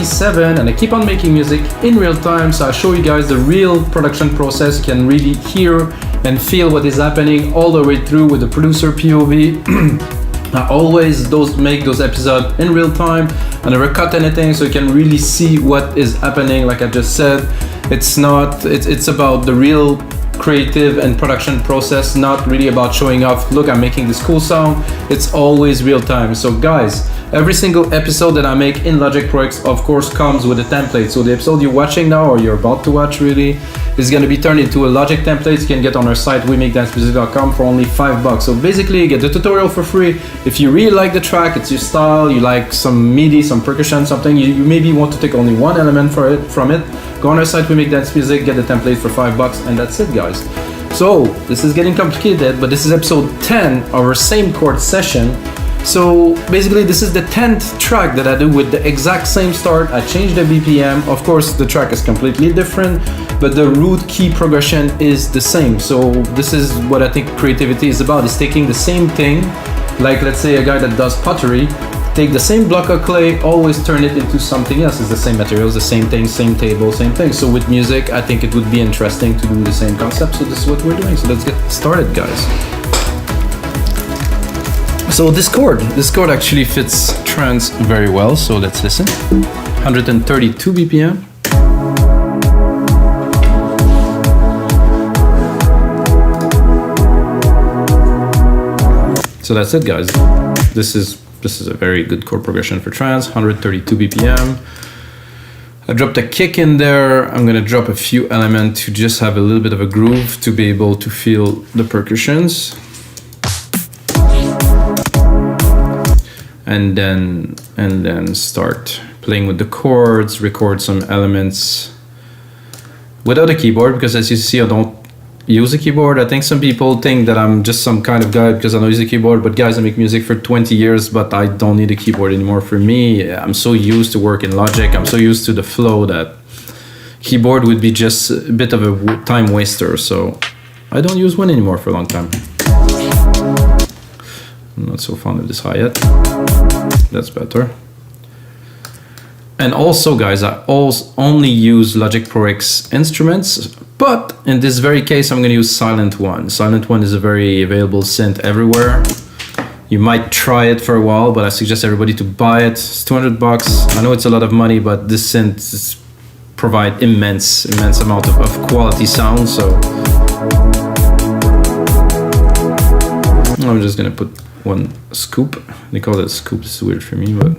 27 and I keep on making music in real time, so I show you guys the real production process. You can really hear and feel what is happening all the way through with the producer POV. I always make those episodes in real time. I never cut anything, so you can really see what is happening. Like I just said, it's about the real creative and production process, not really about showing off, look, I'm making this cool sound. It's always real time. So guys, every single episode that I make in Logic Pro X, of course, comes with a template. So the episode you're watching now, or you're about to watch really, is going to be turned into a Logic template you can get on our site, wemakedancemusic.com, for only $5. So basically you get the tutorial for free. If you really like the track, it's your style, you like some MIDI, some percussion, something, you maybe want to take only one element from it, go on our site, We Make Dance Music, get the template for $5, and that's it, guys. So this is getting complicated, but this is episode 10 of our same chord session. So basically this is the 10th track that I do with the exact same start. I changed the BPM. Of course the track is completely different, but the root key progression is the same. So this is what I think creativity is about, is taking the same thing, like let's say a guy that does pottery, take the same block of clay, always turn it into something else. It's the same materials, the same thing, same table, same thing. So with music, I think it would be interesting to do the same concept. So this is what we're doing. So let's get started, guys. So this chord actually fits trance very well. So let's listen. 132 BPM. So that's it, guys. This is a very good chord progression for trance. 132 BPM. I dropped a kick in there. I'm gonna drop a few elements to just have a little bit of a groove to be able to feel the percussions. And then start playing with the chords, record some elements without a keyboard, because as you see, I don't use a keyboard. I think some people think that I'm just some kind of guy because I don't use a keyboard, but guys, I make music for 20 years, but I don't need a keyboard anymore. For me, I'm so used to work in Logic, I'm so used to the flow that keyboard would be just a bit of a time waster, so I don't use one anymore for a long time. I'm not so fond of this hi-hat. That's better. And also, guys, I only use Logic Pro X instruments, but in this very case, I'm going to use Sylenth1. Sylenth1 is a very available synth everywhere. You might try it for a while, but I suggest everybody to buy it. It's $200. I know it's a lot of money, but this synth provide immense amount of quality sound. So I'm just going to put one scoop. They call it a scoop. It's weird for me, but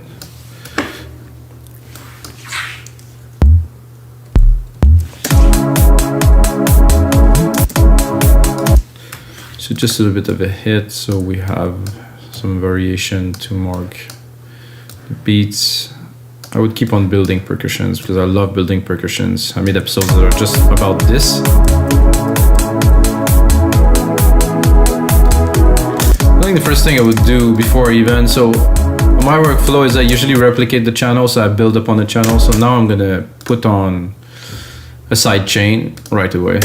so just a little bit of a hit, so we have some variation to mark the beats. I would keep on building percussions because I love building percussions. I made episodes that are just about this. I think the first thing I would do before even, so my workflow is I usually replicate the channel, so I build up on the channel. So now I'm gonna put on a side chain right away.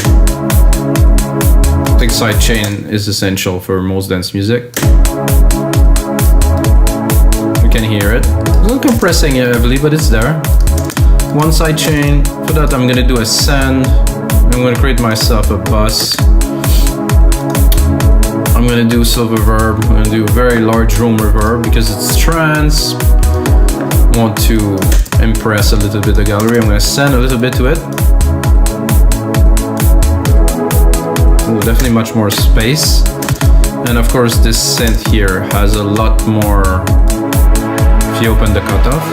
I think side chain is essential for most dance music. You can hear it. It's not compressing heavily, but it's there. One side chain. For that, I'm gonna do a send. I'm gonna create myself a bus. I'm gonna do silver reverb. I'm gonna do a very large room reverb because it's trance. I want to impress a little bit the gallery. I'm gonna send a little bit to it. Ooh, definitely much more space. And of course this synth here has a lot more if you open the cutoff.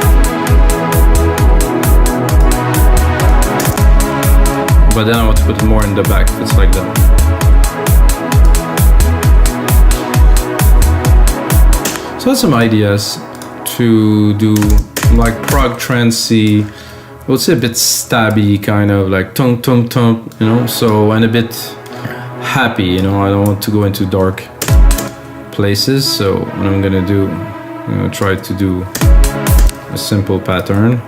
But then I want to put more in the back. It's like that. So I had some ideas to do like prog trancey, I would say a bit stabby, kind of like tung tung tung, you know, so, and a bit happy, you know. I don't want to go into dark places, so what I'm gonna do, I'm gonna try to do a simple pattern.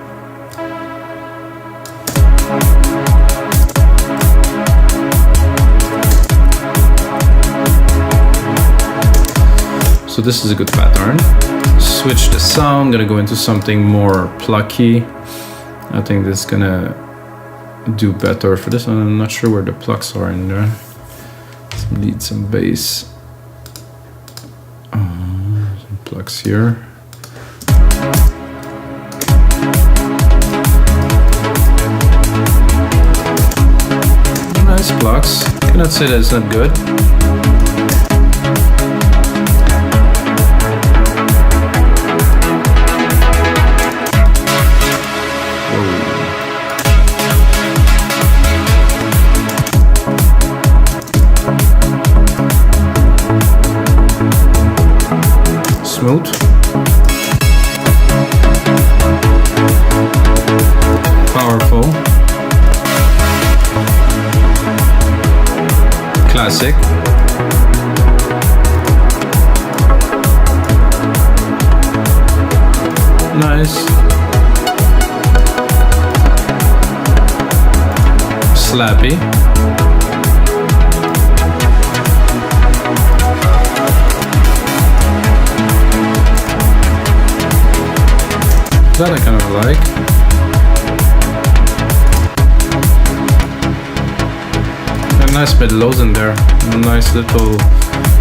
So this is a good pattern. Switch the sound, gonna go into something more plucky. I think this is gonna do better for this one. I'm not sure where the plugs are in there. Some lead, some bass. Some plugs here. Nice plugs. Cannot say that it's not good. Smooth. Powerful. Classic. Nice. Slappy. That I kind of like. A nice bit lows in there. A nice little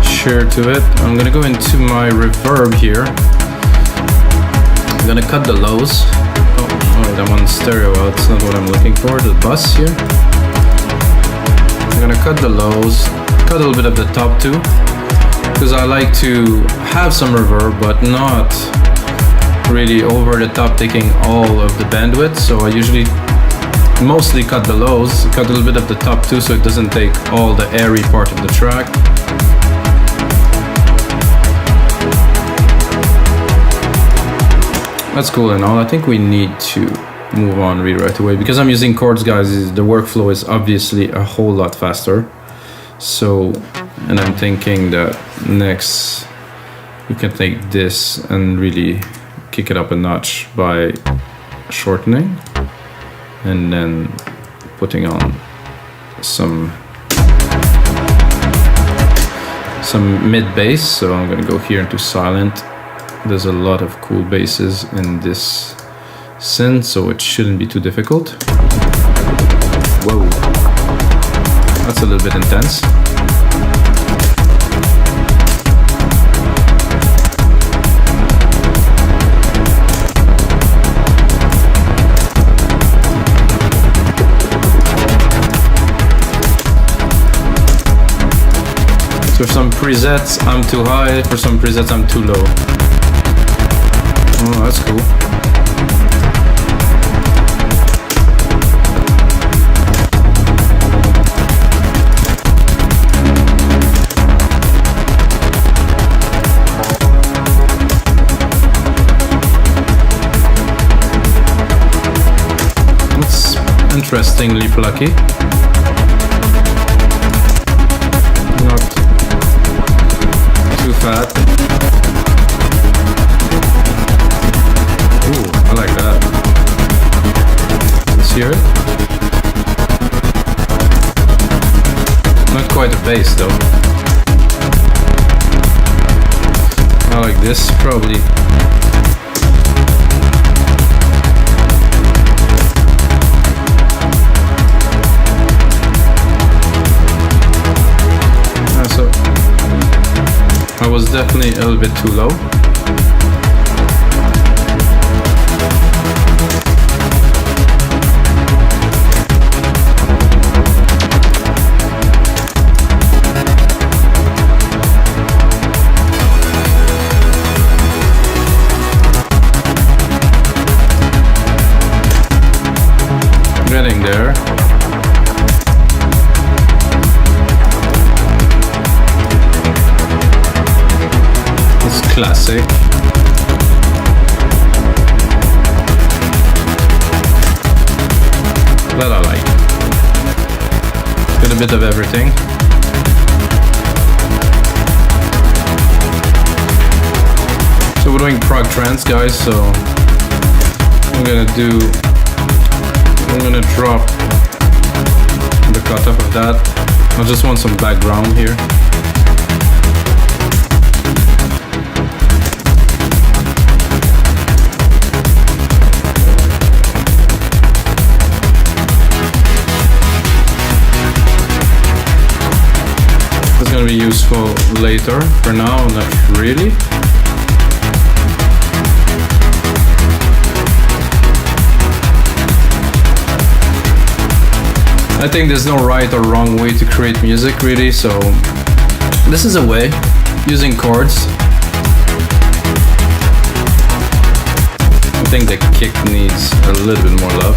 share to it. I'm gonna go into my reverb here. I'm gonna cut the lows. Oh, that one's stereo out. It's not what I'm looking for. The bus here. I'm gonna cut the lows. Cut a little bit of the top too, because I like to have some reverb, but not really over the top, taking all of the bandwidth. So I usually mostly cut the lows, cut a little bit of the top too, so it doesn't take all the airy part of the track. That's cool and all. I think we need to move on really right away, because I'm using chords, guys. The workflow is obviously a whole lot faster. So, and I'm thinking that next we can take this and really kick it up a notch by shortening and then putting on some mid bass. So I'm gonna go here into Sylenth. There's a lot of cool basses in this synth, so it shouldn't be too difficult. Whoa, that's a little bit intense. So for some presets I'm too high, for some presets I'm too low. Oh, that's cool. It's interestingly plucky. Not too fat. Ooh, I like that. Let's hear it. Not quite a bass though. I like this probably. So I was definitely a little bit too low. Getting there. It's classic. That I like. Got a bit of everything. So we're doing prog trance, guys, so I'm gonna drop the cutoff of that. I just want some background here. gonna be useful later. For now, not really. I think there's no right or wrong way to create music, really, so this is a way, using chords. I think the kick needs a little bit more love.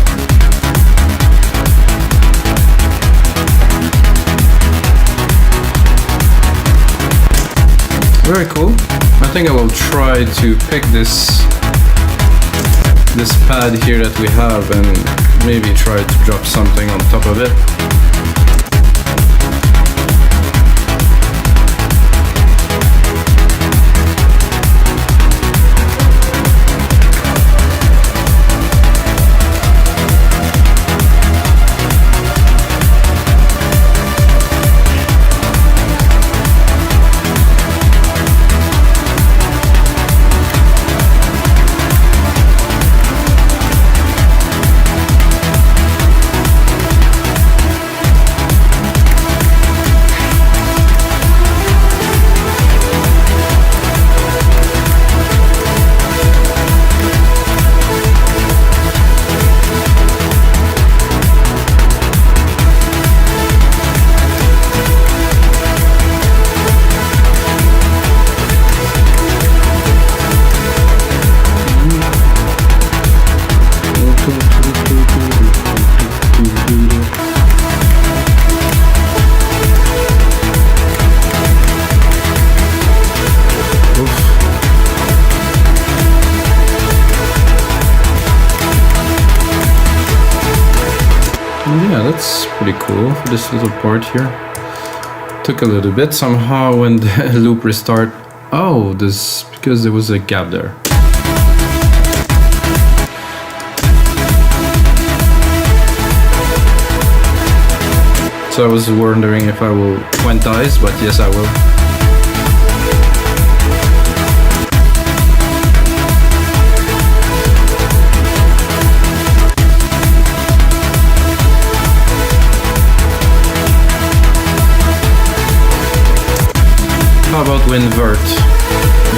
Very cool. I think I will try to pick this pad here that we have and maybe try to drop something on top of it. Yeah, that's pretty cool for this little part here. Took a little bit somehow when the loop restart. Oh, this because there was a gap there. So I was wondering if I will quantize, but yes, I will. How about we invert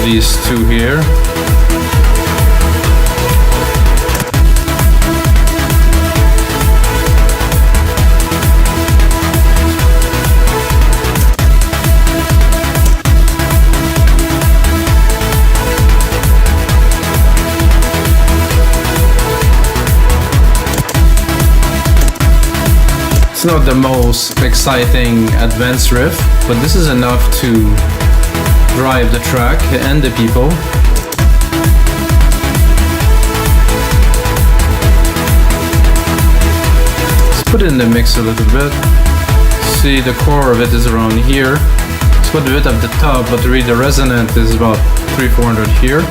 these two here? It's not the most exciting advanced riff, but this is enough to drive the track and the people. Let's put it in the mix a little bit. See, the core of it is around here. Let's put a bit at the top, but really the resonant is about 300-400 here.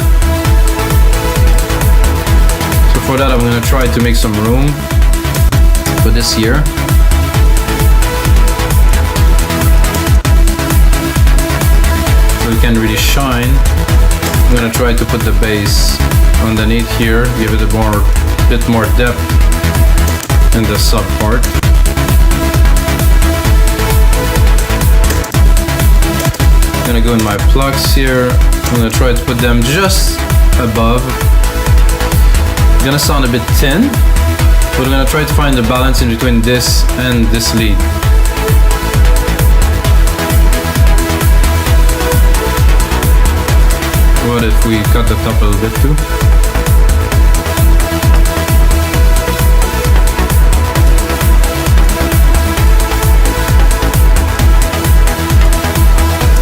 So for that I'm going to try to make some room for this here. We can really shine. I'm gonna try to put the bass underneath here, give it a bit more depth in the sub part. I'm gonna go in my plugs here. I'm gonna try to put them just above. It's gonna sound a bit thin, but I'm gonna try to find the balance in between this and this lead. What if we cut the top a little bit too?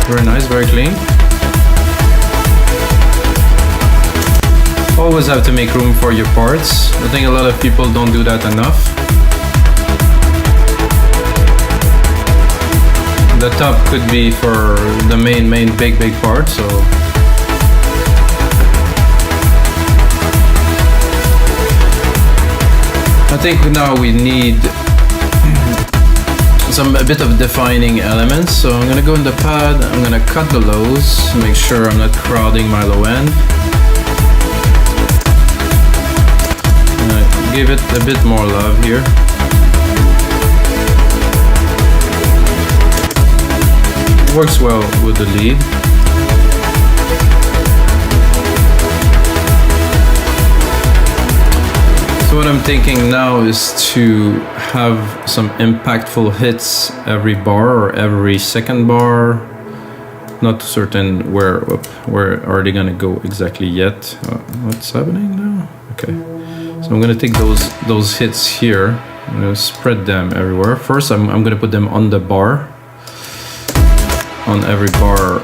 Very nice, very clean. Always have to make room for your parts. I think a lot of people don't do that enough. The top could be for the main big part, so I think now we need a bit of defining elements. So I'm gonna go in the pad, I'm gonna cut the lows, make sure I'm not crowding my low end. I'm gonna give it a bit more love here. Works well with the lead. So what I'm thinking now is to have some impactful hits every bar or every second bar. Not certain where are they gonna go exactly yet. What's happening now? Okay, so I'm gonna take those hits here. I'm gonna spread them everywhere. First, I'm gonna put them on the bar, on every bar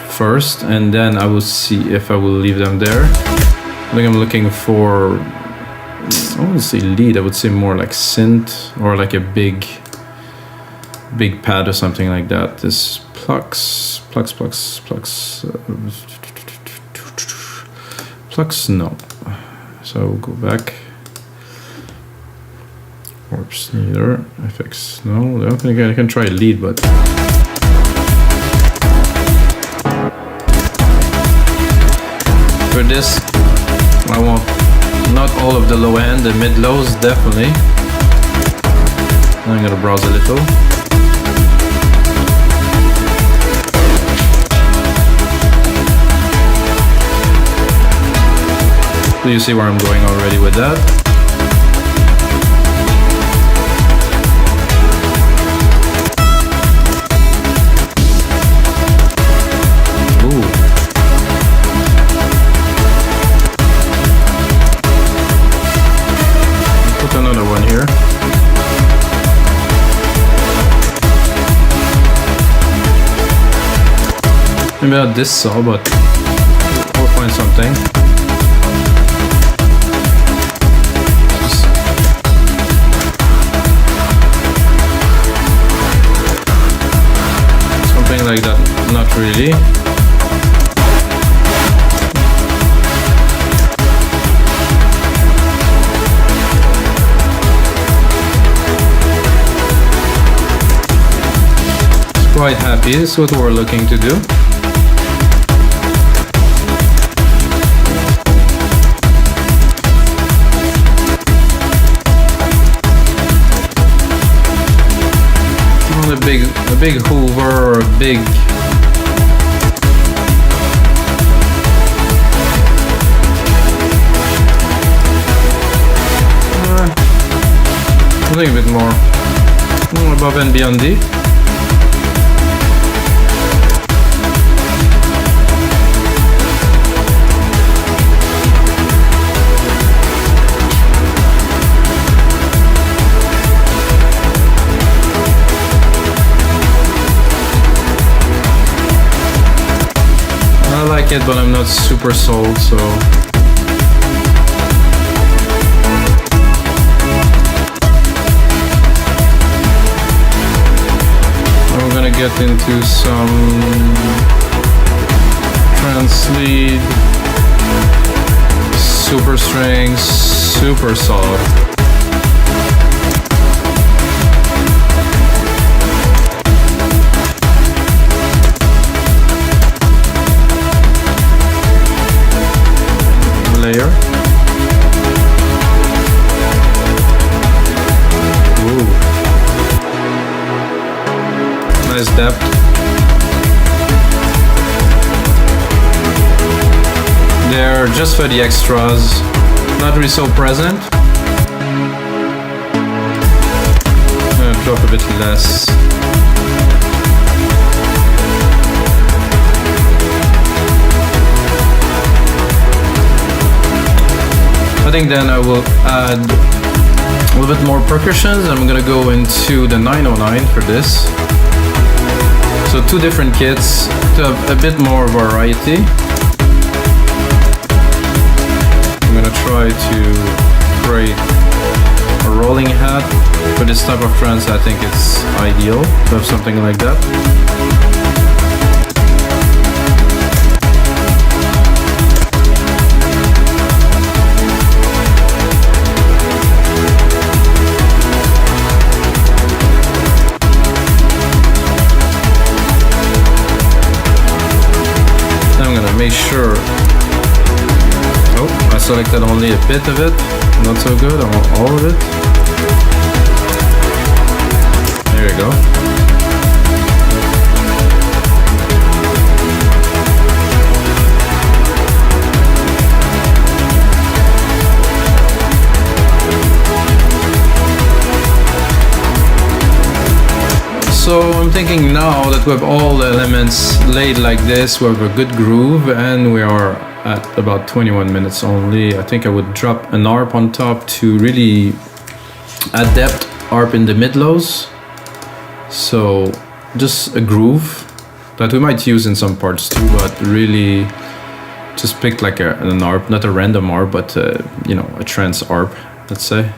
first, and then I will see if I will leave them there. I think I'm looking for, I wouldn't say lead, I would say more like synth or like a big pad or something like that. This plucks, no. So we'll go back. Warps neither. FX, no. I don't think I can try lead, but for this, I want not all of the low end, the mid lows definitely. I'm gonna browse a little. Do you see where I'm going already with that? Ooh. Put another one here. Maybe not this saw, but we'll find something. Like that, not really. Quite happy, this is what we're looking to do. A big Hoover or a big I think a bit more above and beyond D. I like it, but I'm not super sold, so I'm gonna get into some trance lead, super strings, super soft. Layer. Ooh. Nice depth. They're just for the extras, not really so present. I'm gonna drop a bit less. I think then I will add a little bit more percussions. I'm gonna go into the 909 for this. So two different kits to have a bit more variety. I'm gonna try to create a rolling hat. For this type of trance, I think it's ideal to have something like that. Make sure. Oh, I selected only a bit of it. Not so good. I want all of it. There you go. So I'm thinking now that we have all the elements laid like this, we have a good groove, and we are at about 21 minutes only. I think I would drop an arp on top to really add depth, arp in the mid-lows. So just a groove that we might use in some parts too, but really just pick like an arp, not a random arp, but you know, a trance arp, let's say.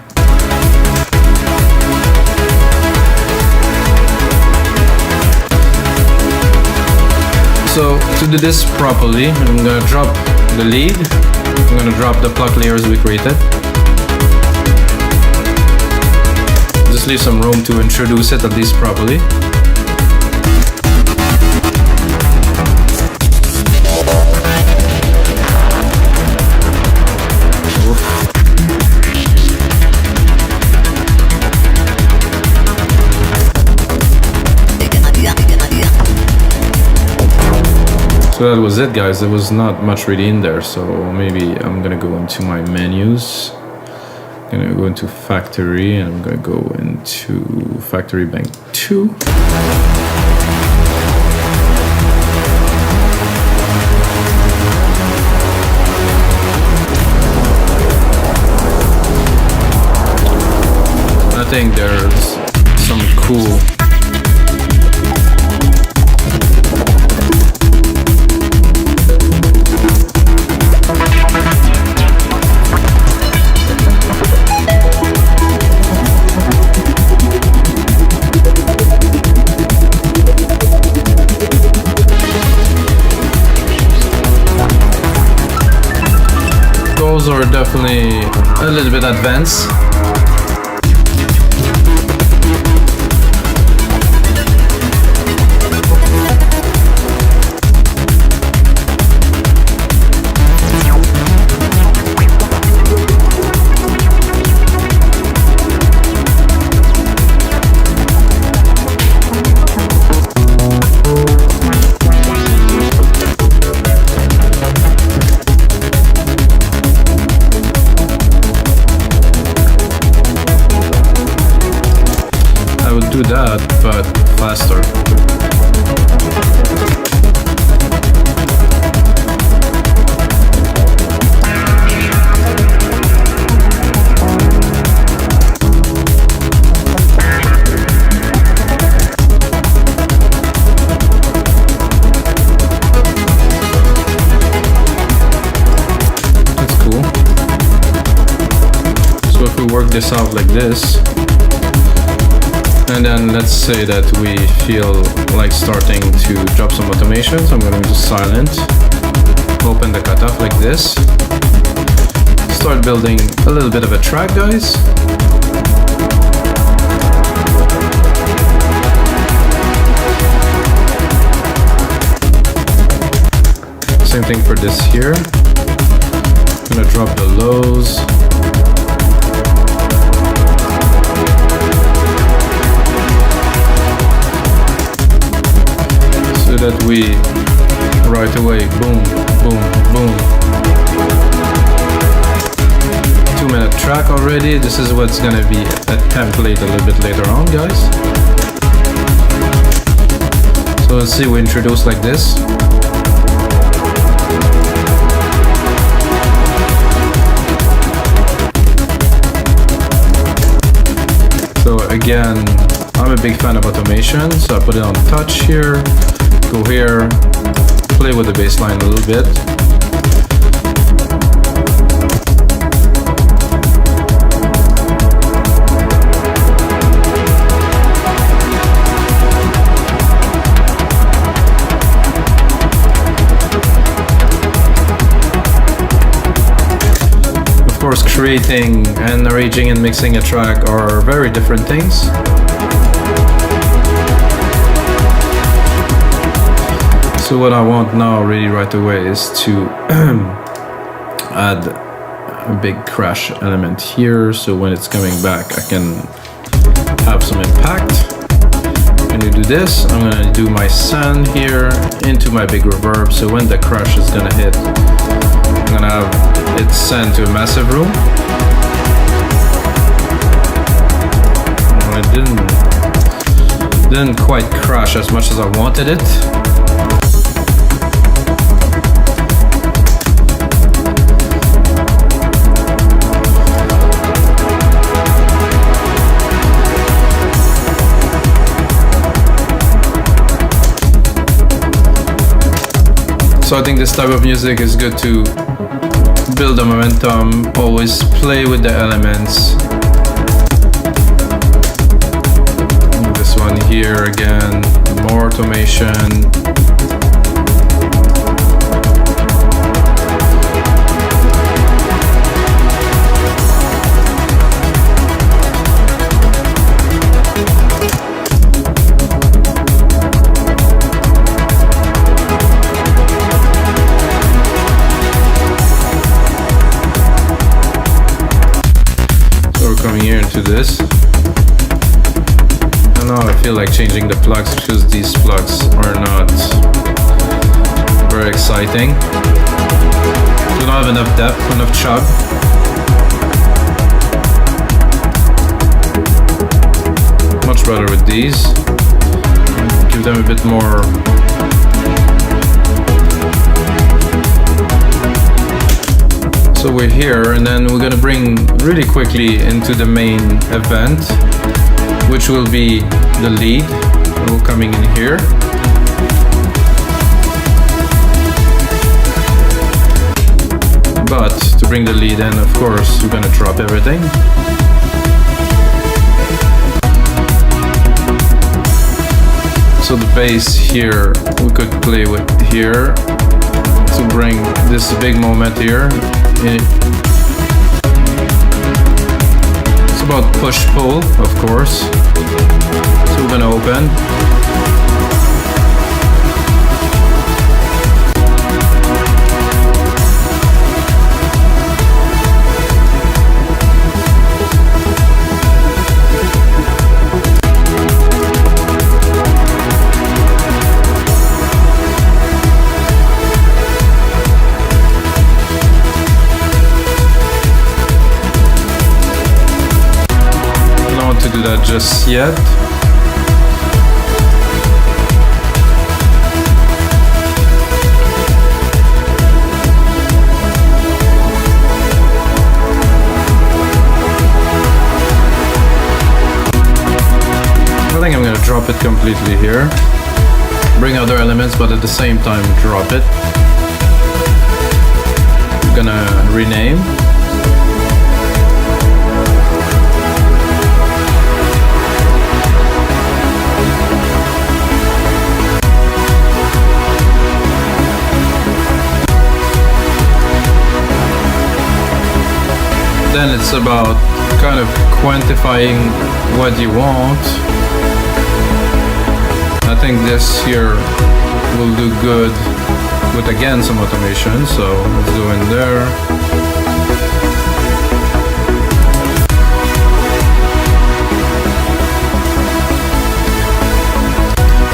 So to do this properly, I'm gonna drop the lead, I'm gonna drop the pluck layers we created. Just leave some room to introduce it at least properly. So that was it, guys. There was not much really in there, so maybe I'm gonna go into my menus. I'm gonna go into factory, and I'm gonna go into factory bank 2. I think there's some cool are definitely a little bit advanced. Do that, but faster. That's cool. So if we work this out like this, and then let's say that we feel like starting to drop some automations. I'm going to use silent, open the cutoff like this, start building a little bit of a track, guys. Same thing for this here. I'm going to drop the lows. That we right away boom, boom, boom. 2-minute track already. This is what's gonna be a template a little bit later on, guys. So let's see, we introduce like this. So again, I'm a big fan of automation, so I put it on touch here. Go here, play with the bass line a little bit. Of course, creating and arranging and mixing a track are very different things. So what I want now really right away is to add a big crash element here, so when it's coming back I can have some impact. When we do this, I'm gonna do my send here into my big reverb, so when the crash is gonna hit, I'm gonna have it send to a massive room. didn't quite crash as much as I wanted it. So I think this type of music is good to build the momentum, always play with the elements. This one here again, more automation. Here into this, and now I feel like changing the plugs because these plugs are not very exciting. We don't have enough depth, enough chug. Much better with these. Give them a bit more. So we're here, and then we're gonna bring really quickly into the main event, which will be the lead. We're coming in here. But to bring the lead in, of course, we're gonna drop everything. So the bass here, we could play with here to bring this big moment here. It's about push-pull, of course. So we're gonna open. Do that just yet. I think I'm gonna drop it completely here. Bring other elements, but at the same time drop it. I'm gonna rename. Then it's about kind of quantifying what you want. I think this here will do good with again some automation, so let's go in there.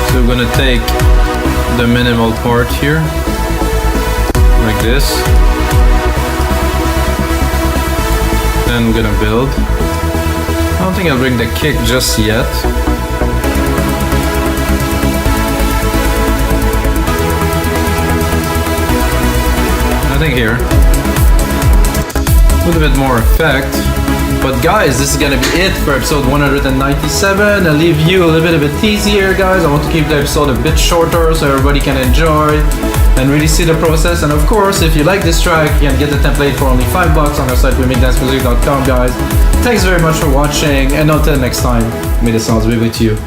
So we're gonna take the minimal part here, like this. Then we're gonna build. I don't think I'll bring the kick just yet. I think here, with a bit more effect. But guys, this is gonna be it for episode 197. I'll leave you a little bit of a tease here, guys. I want to keep the episode a bit shorter so everybody can enjoy and really see the process. And of course, if you like this track, you can get the template for only $5 on our site, weMakeDanceMusic.com, guys. Thanks very much for watching, and until next time, may the sounds be with you.